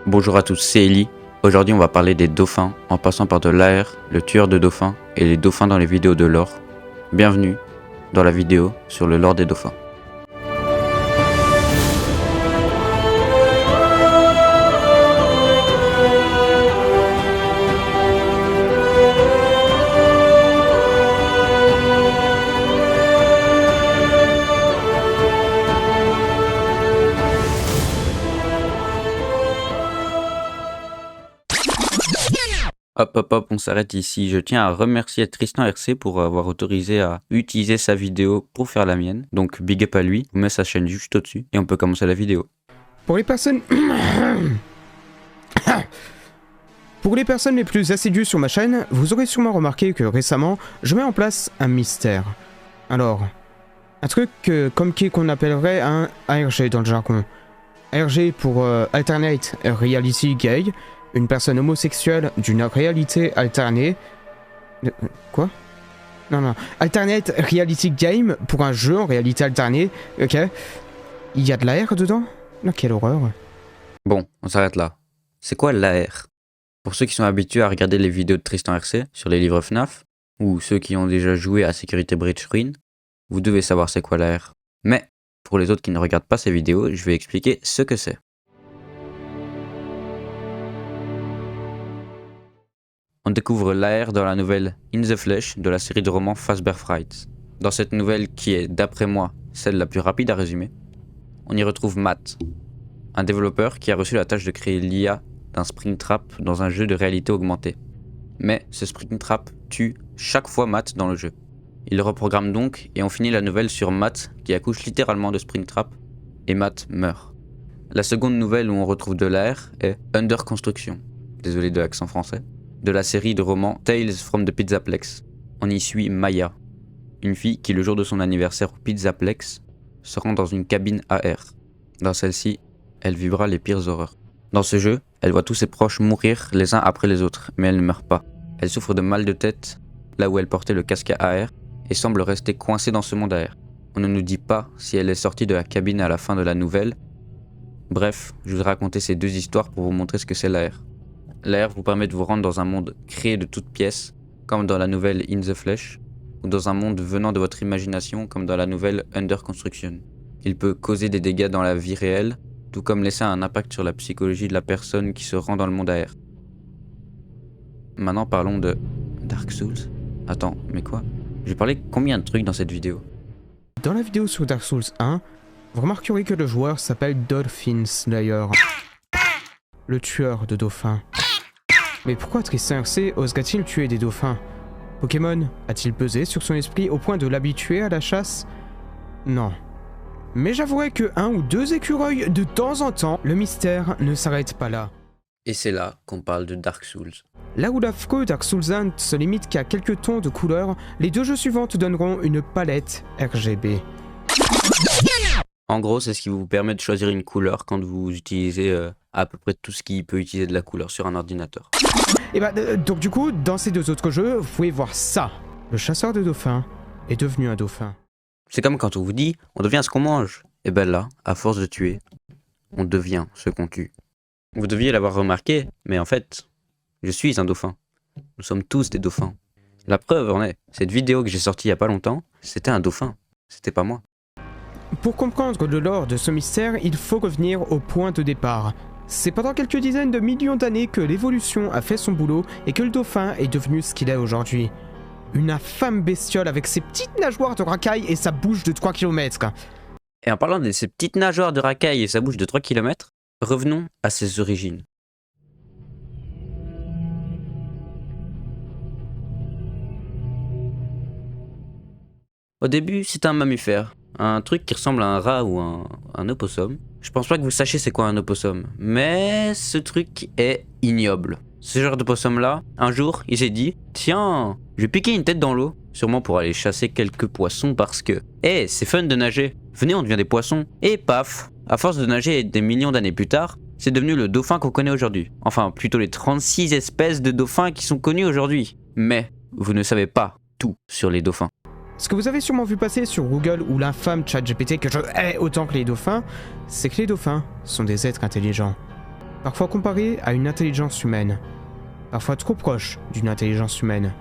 Bonjour à tous, c'est Ellie. Aujourd'hui on va parler des dauphins, en passant par de l'AR, le tueur de dauphins et les dauphins dans les vidéos de lore. Bienvenue dans la vidéo sur le lore des dauphins. Hop, on s'arrête ici. Je tiens à remercier Tristan RC pour avoir autorisé à utiliser sa vidéo pour faire la mienne. Donc big up à lui, je vous mets sa chaîne juste au-dessus et on peut commencer la vidéo. Pour les personnes les plus assidues sur ma chaîne, vous aurez sûrement remarqué que récemment, je mets en place un mystère. Alors, un truc qu'on appellerait un ARG dans le jargon. ARG pour Alternate Reality Gay, une personne homosexuelle d'une réalité alternée... Quoi ? Non. Alternate Reality Game pour un jeu en réalité alternée, ok. Il y a de l'AR dedans ? Non, quelle horreur. Bon, on s'arrête là. C'est quoi l'AR ? Pour ceux qui sont habitués à regarder les vidéos de Tristan RC sur les livres FNAF, ou ceux qui ont déjà joué à Security Breach Ruin, vous devez savoir c'est quoi l'AR. Mais, pour les autres qui ne regardent pas ces vidéos, je vais expliquer ce que c'est. On découvre l'AR dans la nouvelle In the Flesh de la série de romans Fazbear Frights. Dans cette nouvelle qui est, d'après moi, celle la plus rapide à résumer, on y retrouve Matt, un développeur qui a reçu la tâche de créer l'IA d'un Springtrap dans un jeu de réalité augmentée. Mais ce Springtrap tue chaque fois Matt dans le jeu. Il le reprogramme donc et on finit la nouvelle sur Matt qui accouche littéralement de Springtrap et Matt meurt. La seconde nouvelle où on retrouve de l'AR est Under Construction, désolé de l'accent français, de la série de romans Tales from the Pizzaplex. On y suit Maya, une fille qui le jour de son anniversaire au Pizzaplex se rend dans une cabine AR. Dans celle-ci, elle vivra les pires horreurs. Dans ce jeu, elle voit tous ses proches mourir les uns après les autres, mais elle ne meurt pas. Elle souffre de mal de tête là où elle portait le casque AR et semble rester coincée dans ce monde AR. On ne nous dit pas si elle est sortie de la cabine à la fin de la nouvelle. Bref, je vais raconter ces deux histoires pour vous montrer ce que c'est l'AR. L'AR vous permet de vous rendre dans un monde créé de toutes pièces, comme dans la nouvelle In the Flesh, ou dans un monde venant de votre imagination, comme dans la nouvelle Under Construction. Il peut causer des dégâts dans la vie réelle, tout comme laisser un impact sur la psychologie de la personne qui se rend dans le monde AR. Maintenant parlons de Dark Souls. Attends, mais quoi ? J'ai parlé combien de trucs dans cette vidéo ? Dans la vidéo sur Dark Souls 1, vous remarquerez que le joueur s'appelle Dolphin Slayer, le tueur de dauphins. Mais pourquoi Tristan RC oserait-il tuer des dauphins ? Pokémon a-t-il pesé sur son esprit au point de l'habituer à la chasse ? Non. Mais j'avouerai que un ou deux écureuils de temps en temps, le mystère ne s'arrête pas là. Et c'est là qu'on parle de Dark Souls. Là où l'affreux Dark Souls 1 se limite qu'à quelques tons de couleurs, les deux jeux suivants te donneront une palette RGB. En gros, c'est ce qui vous permet de choisir une couleur quand vous utilisez à peu près tout ce qui peut utiliser de la couleur sur un ordinateur. Et donc du coup, dans ces deux autres jeux, vous pouvez voir ça. Le chasseur de dauphins est devenu un dauphin. C'est comme quand on vous dit, on devient ce qu'on mange. Et ben là, à force de tuer, on devient ce qu'on tue. Vous deviez l'avoir remarqué, mais en fait, je suis un dauphin. Nous sommes tous des dauphins. La preuve en est, cette vidéo que j'ai sortie il y a pas longtemps, c'était un dauphin. C'était pas moi. Pour comprendre le lore de ce mystère, il faut revenir au point de départ. C'est pendant quelques dizaines de millions d'années que l'évolution a fait son boulot et que le dauphin est devenu ce qu'il est aujourd'hui. Une infâme bestiole avec ses petites nageoires de racaille et sa bouche de 3 km. Et en parlant de ces petites nageoires de racaille et sa bouche de 3 km, revenons à ses origines. Au début, c'est un mammifère, un truc qui ressemble à un rat ou un opossum. Je pense pas que vous sachiez c'est quoi un opossum, mais ce truc est ignoble. Ce genre d'opossum là, un jour, il s'est dit « Tiens, je vais piquer une tête dans l'eau, sûrement pour aller chasser quelques poissons parce que... c'est fun de nager, venez on devient des poissons. » Et paf, à force de nager des millions d'années plus tard, c'est devenu le dauphin qu'on connaît aujourd'hui. Enfin, plutôt les 36 espèces de dauphins qui sont connus aujourd'hui. Mais vous ne savez pas tout sur les dauphins. Ce que vous avez sûrement vu passer sur Google ou l'infâme ChatGPT que je hais autant que les dauphins, c'est que les dauphins sont des êtres intelligents. parfois comparés à une intelligence humaine, parfois trop proches d'une intelligence humaine.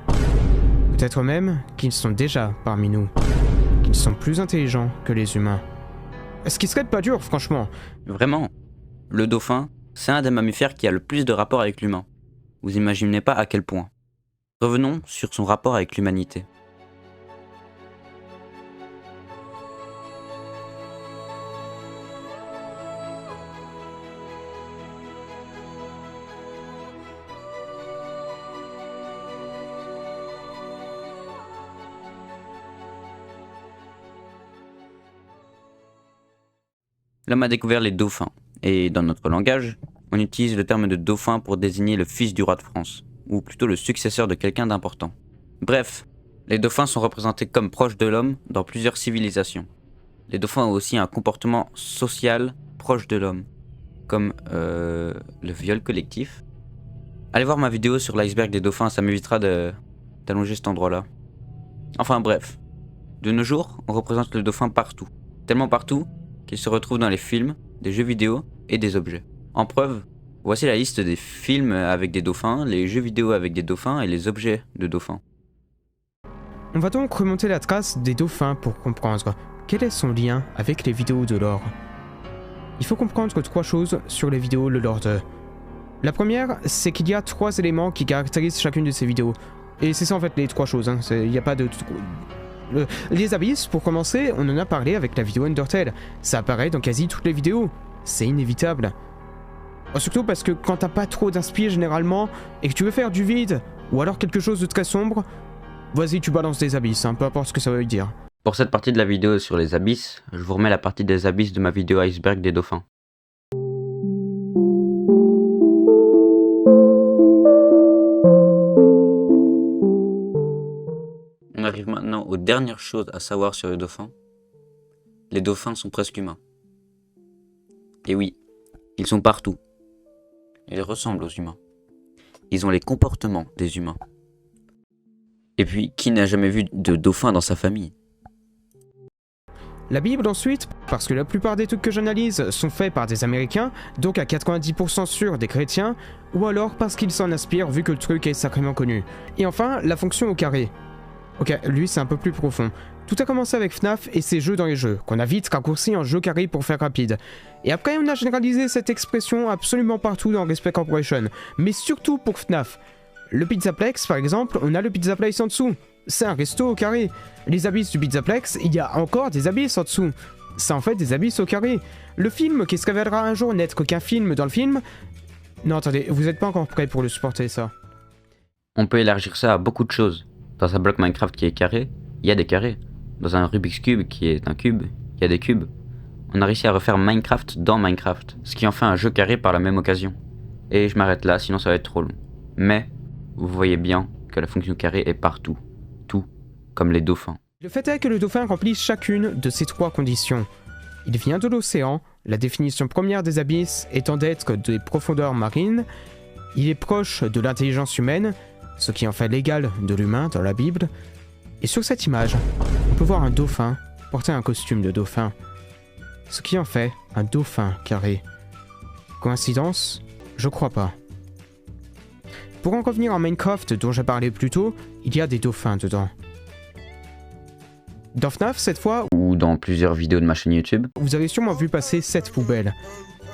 Peut-être même qu'ils sont déjà parmi nous, qu'ils sont plus intelligents que les humains. Ce qui serait pas dur, franchement. Vraiment. Le dauphin, c'est un des mammifères qui a le plus de rapport avec l'humain. Vous imaginez pas à quel point. Revenons sur son rapport avec l'humanité. L'homme a découvert les dauphins, et dans notre langage, on utilise le terme de dauphin pour désigner le fils du roi de France, ou plutôt le successeur de quelqu'un d'important. Bref, les dauphins sont représentés comme proches de l'homme dans plusieurs civilisations. Les dauphins ont aussi un comportement social proche de l'homme, comme le viol collectif. Allez voir ma vidéo sur l'iceberg des dauphins, ça m'évitera d'allonger cet endroit-là. Enfin bref, de nos jours, on représente le dauphin partout, tellement partout qu'il se retrouve dans les films, des jeux vidéo et des objets. En preuve, voici la liste des films avec des dauphins, les jeux vidéo avec des dauphins et les objets de dauphins. On va donc remonter la trace des dauphins pour comprendre quel est son lien avec les vidéos de lore. Il faut comprendre 3 choses sur les vidéos de lore 2. La première, c'est qu'il y a 3 éléments qui caractérisent chacune de ces vidéos. Et c'est ça en fait les 3 choses, hein. Il n'y a pas de... Les abysses, pour commencer, on en a parlé avec la vidéo Undertale. Ça apparaît dans quasi toutes les vidéos. C'est inévitable. Surtout parce que quand t'as pas trop d'inspi généralement, et que tu veux faire du vide, ou alors quelque chose de très sombre, vas-y tu balances des abysses, hein, peu importe ce que ça veut dire. Pour cette partie de la vidéo sur les abysses, je vous remets la partie des abysses de ma vidéo iceberg des dauphins. On arrive maintenant aux dernières choses à savoir sur les dauphins. Les dauphins sont presque humains. Et oui, ils sont partout. Ils ressemblent aux humains. Ils ont les comportements des humains. Et puis, qui n'a jamais vu de dauphin dans sa famille ? La Bible ensuite, parce que la plupart des trucs que j'analyse sont faits par des Américains, donc à 90% sûr des chrétiens, ou alors parce qu'ils s'en inspirent vu que le truc est sacrément connu. Et enfin, la fonction au carré. Ok, lui c'est un peu plus profond. Tout a commencé avec FNAF et ses jeux dans les jeux, qu'on a vite raccourci en jeu carré pour faire rapide. Et après on a généralisé cette expression absolument partout dans Respect Corporation, mais surtout pour FNAF. Le Pizzaplex par exemple, on a le Pizzaplex en dessous. C'est un resto au carré. Les abysses du Pizzaplex, il y a encore des abysses en dessous. C'est en fait des abysses au carré. Le film qui se révélera un jour n'être qu'un film dans le film... Non attendez, vous êtes pas encore prêts pour le supporter ça. On peut élargir ça à beaucoup de choses. Dans un bloc Minecraft qui est carré, il y a des carrés. Dans un Rubik's Cube qui est un cube, il y a des cubes. On a réussi à refaire Minecraft dans Minecraft, ce qui en fait un jeu carré par la même occasion. Et je m'arrête là, sinon ça va être trop long. Mais, vous voyez bien que la fonction carré est partout. Tout, comme les dauphins. Le fait est que le dauphin remplit chacune de ces 3 conditions. Il vient de l'océan, la définition première des abysses étant d'être des profondeurs marines. Il est proche de l'intelligence humaine, ce qui en fait l'égal de l'humain dans la Bible. Et sur cette image, on peut voir un dauphin porter un costume de dauphin, ce qui en fait un dauphin carré. Coïncidence ? Je crois pas. Pour en revenir en Minecraft dont j'ai parlé plus tôt, il y a des dauphins dedans. Dans FNAF, cette fois, Ou dans plusieurs vidéos de ma chaîne YouTube. vous avez sûrement vu passer cette poubelle.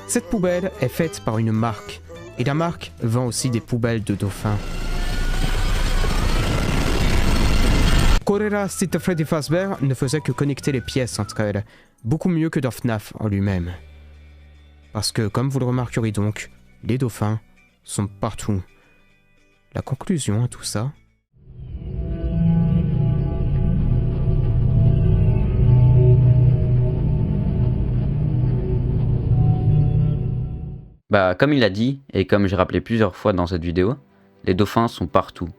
Cette poubelle est faite par une marque, et la marque vend aussi des poubelles de dauphins. Correra City Freddy Fazbear ne faisait que connecter les pièces entre elles, beaucoup mieux que dans FNAF en lui-même. Parce que, comme vous le remarquerez donc, les dauphins sont partout. La conclusion à tout ça... Bah, comme il l'a dit, et comme j'ai rappelé plusieurs fois dans cette vidéo, les dauphins sont partout.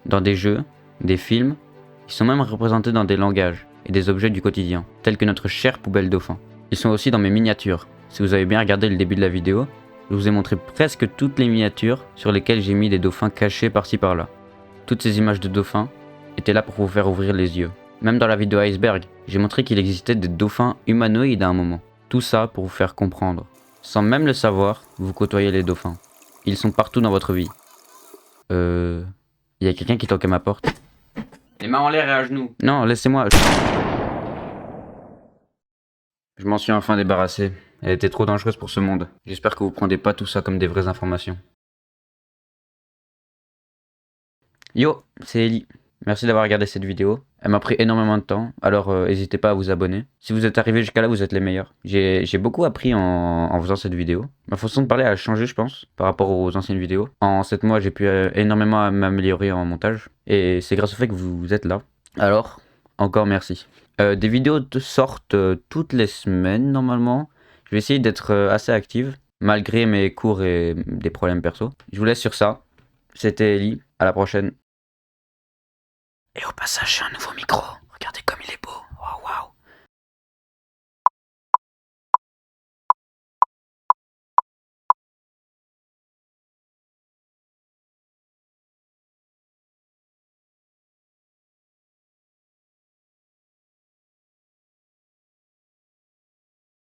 Dans des jeux, des films, ils sont même représentés dans des langages et des objets du quotidien, tels que notre chère poubelle dauphin. Ils sont aussi dans mes miniatures. Si vous avez bien regardé le début de la vidéo, je vous ai montré presque toutes les miniatures sur lesquelles j'ai mis des dauphins cachés par-ci par-là. Toutes ces images de dauphins étaient là pour vous faire ouvrir les yeux. Même dans la vidéo Iceberg, j'ai montré qu'il existait des dauphins humanoïdes à un moment. Tout ça pour vous faire comprendre Sans même le savoir, vous côtoyez les dauphins. Ils sont partout dans votre vie. Il y a quelqu'un qui toque à ma porte. Les mains en l'air et à genoux. Non, laissez-moi. Je m'en suis enfin débarrassé. Elle était trop dangereuse pour ce monde. J'espère que vous prenez pas tout ça comme des vraies informations. Yo, c'est Ellie. Merci d'avoir regardé cette vidéo. Elle m'a pris énormément de temps, alors n'hésitez pas à vous abonner. Si vous êtes arrivé jusqu'à là, vous êtes les meilleurs. J'ai beaucoup appris en faisant cette vidéo. Ma façon de parler a changé, je pense, par rapport aux anciennes vidéos. En 7 mois, j'ai pu énormément m'améliorer en montage. Et c'est grâce au fait que vous êtes là. Alors, encore merci. Des vidéos sortent toutes les semaines, normalement. Je vais essayer d'être assez active, malgré mes cours et des problèmes perso. Je vous laisse sur ça. C'était Ellie. À la prochaine. Et au passage, j'ai un nouveau micro. Regardez comme il est beau.